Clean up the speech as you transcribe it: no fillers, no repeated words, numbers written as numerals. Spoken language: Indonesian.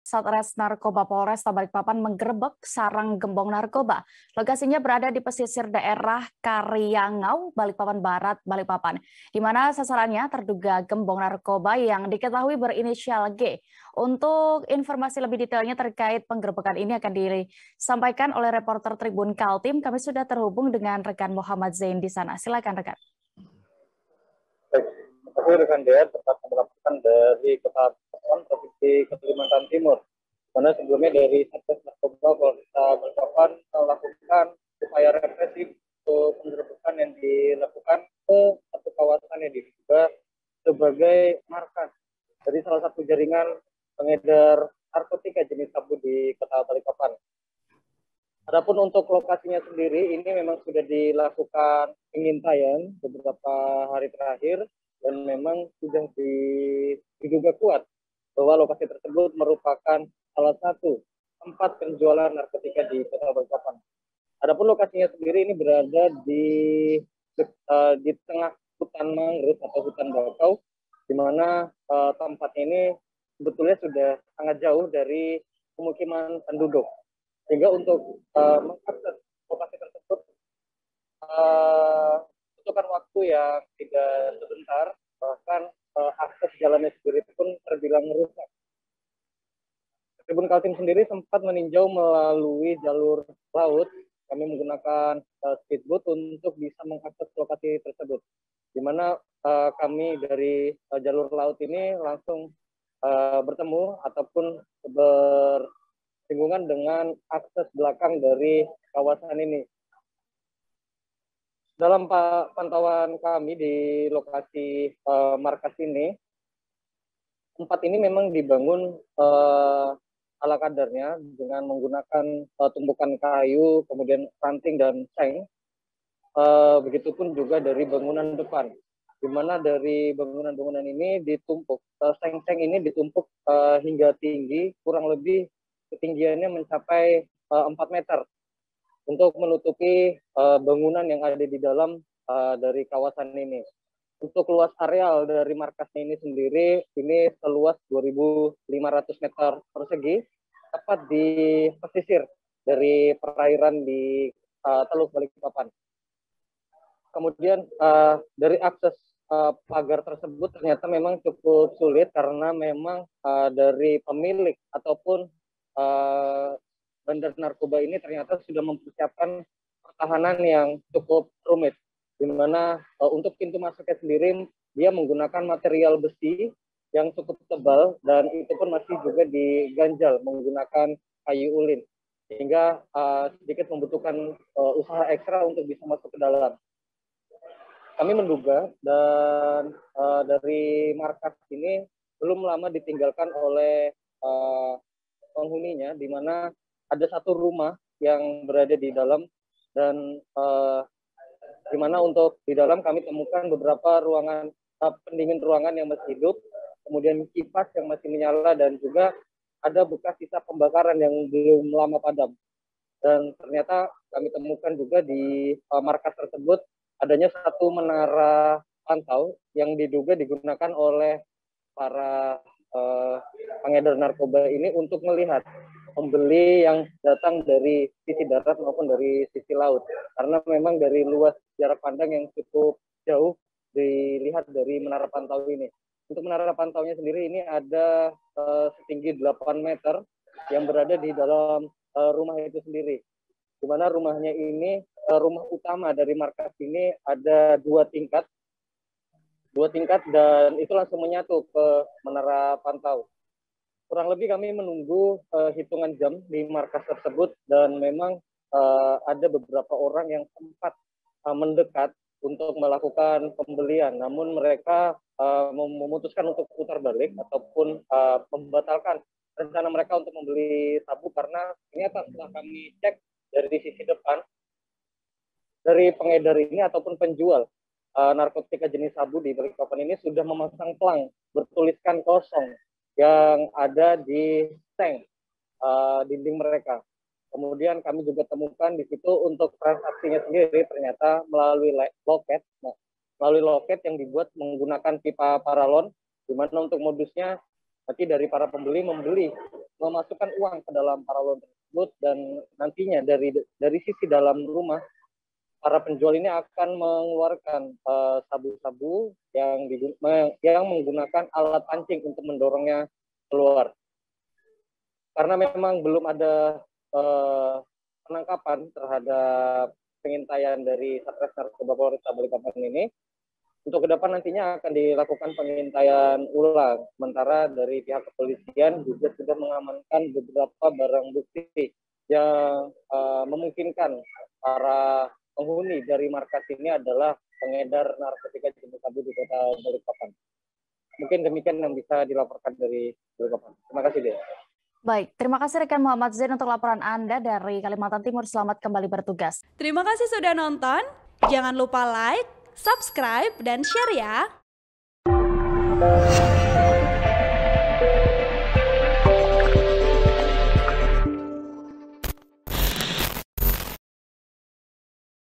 Satres Narkoba Polresta Balikpapan menggerebek sarang gembong narkoba. Lokasinya berada di pesisir daerah Karyangau, Balikpapan Barat, Balikpapan, di mana sasarannya terduga gembong narkoba yang diketahui berinisial G. Untuk informasi lebih detailnya terkait penggerebekan ini akan disampaikan oleh reporter Tribun Kaltim. Kami sudah terhubung dengan rekan Muhammad Zain di sana. Silakan rekan. Baik, rekan Dea tetap melaporkan dari Kota Balikpapan, Provinsi Kalimantan Timur. Karena sebelumnya dari Satgas Narkoba Polresta Balikpapan melakukan upaya represif untuk penggerebekan yang dilakukan ke satu kawasan yang diduga sebagai markas dari salah satu jaringan pengedar narkotika jenis sabu di Kota Balikpapan. Adapun untuk lokasinya sendiri ini memang sudah dilakukan pengintaian beberapa hari terakhir dan memang sudah diduga kuat bahwa lokasi tersebut merupakan salah satu tempat penjualan narkotika di Kota Balikpapan. Adapun lokasinya sendiri ini berada di tengah hutan mangrove atau hutan bakau, di mana tempat ini sebetulnya sudah sangat jauh dari pemukiman penduduk. Sehingga untuk mengakses lokasi tersebut membutuhkan waktu yang tidak sebentar, bahkan akses jalannya sendiri pun terbilang rusak. Tribun Kaltim sendiri sempat meninjau melalui jalur laut. Kami menggunakan speedboat untuk bisa mengakses lokasi tersebut, di mana kami dari jalur laut ini langsung bertemu ataupun bersinggungan dengan akses belakang dari kawasan ini. Dalam pantauan kami di lokasi markas ini, tempat ini memang dibangun ala kadarnya dengan menggunakan tumpukan kayu, kemudian ranting dan seng. Begitupun juga dari bangunan depan, di mana dari bangunan-bangunan ini ditumpuk, seng-seng ini ditumpuk hingga tinggi, kurang lebih ketinggiannya mencapai 4 meter untuk menutupi bangunan yang ada di dalam dari kawasan ini. Untuk luas areal dari markasnya ini sendiri, ini seluas 2.500 meter persegi, tepat di pesisir dari perairan di Teluk Balikpapan. Kemudian dari akses pagar tersebut ternyata memang cukup sulit karena memang dari pemilik ataupun bandar narkoba ini ternyata sudah mempersiapkan pertahanan yang cukup rumit, di mana untuk pintu masuknya sendiri dia menggunakan material besi yang cukup tebal dan itu pun masih juga diganjal menggunakan kayu ulin, sehingga sedikit membutuhkan usaha ekstra untuk bisa masuk ke dalam. Kami menduga dan dari markas ini belum lama ditinggalkan oleh penghuninya, di mana ada satu rumah yang berada di dalam dan di mana untuk di dalam kami temukan beberapa ruangan pendingin ruangan yang masih hidup, kemudian kipas yang masih menyala dan juga ada bekas sisa pembakaran yang belum lama padam. Dan ternyata kami temukan juga di markas tersebut adanya satu menara pantau yang diduga digunakan oleh para pengedar narkoba ini untuk melihat pembeli yang datang dari sisi darat maupun dari sisi laut, karena memang dari luas jarak pandang yang cukup jauh dilihat dari menara pantau ini. Untuk menara pantaunya sendiri ini ada setinggi 8 meter yang berada di dalam rumah itu sendiri, di mana rumahnya ini rumah utama dari markas ini ada dua tingkat dan itu langsung menyatu ke menara pantau. Kurang lebih kami menunggu hitungan jam di markas tersebut dan memang ada beberapa orang yang sempat mendekat untuk melakukan pembelian, namun mereka memutuskan untuk putar balik ataupun membatalkan rencana mereka untuk membeli sabu karena ternyata setelah kami cek dari sisi depan dari pengedar ini ataupun penjual narkotika jenis sabu di Balikpapan ini sudah memasang pelang bertuliskan kosong yang ada di seng dinding mereka. Kemudian kami juga temukan di situ untuk transaksinya sendiri ternyata melalui loket yang dibuat menggunakan pipa paralon, di mana untuk modusnya Berarti dari para pembeli memasukkan uang ke dalam paralon tersebut, dan nantinya dari sisi dalam rumah para penjual ini akan mengeluarkan sabu-sabu yang menggunakan alat pancing untuk mendorongnya keluar. Karena memang belum ada penangkapan terhadap pengintaian dari Satres Narkoba Polresta Balikpapan ini, untuk ke depan nantinya akan dilakukan pengintaian ulang. Sementara dari pihak kepolisian juga sudah mengamankan beberapa barang bukti yang memungkinkan para penghuni dari markas ini adalah pengedar narkotika jenis sabu di kota Balikpapan. Mungkin demikian yang bisa dilaporkan dari Balikpapan. Terima kasih, Dea. Baik, terima kasih rekan Muhammad Zain untuk laporan Anda dari Kalimantan Timur. Selamat kembali bertugas. Terima kasih sudah nonton. Jangan lupa like, subscribe, dan share ya.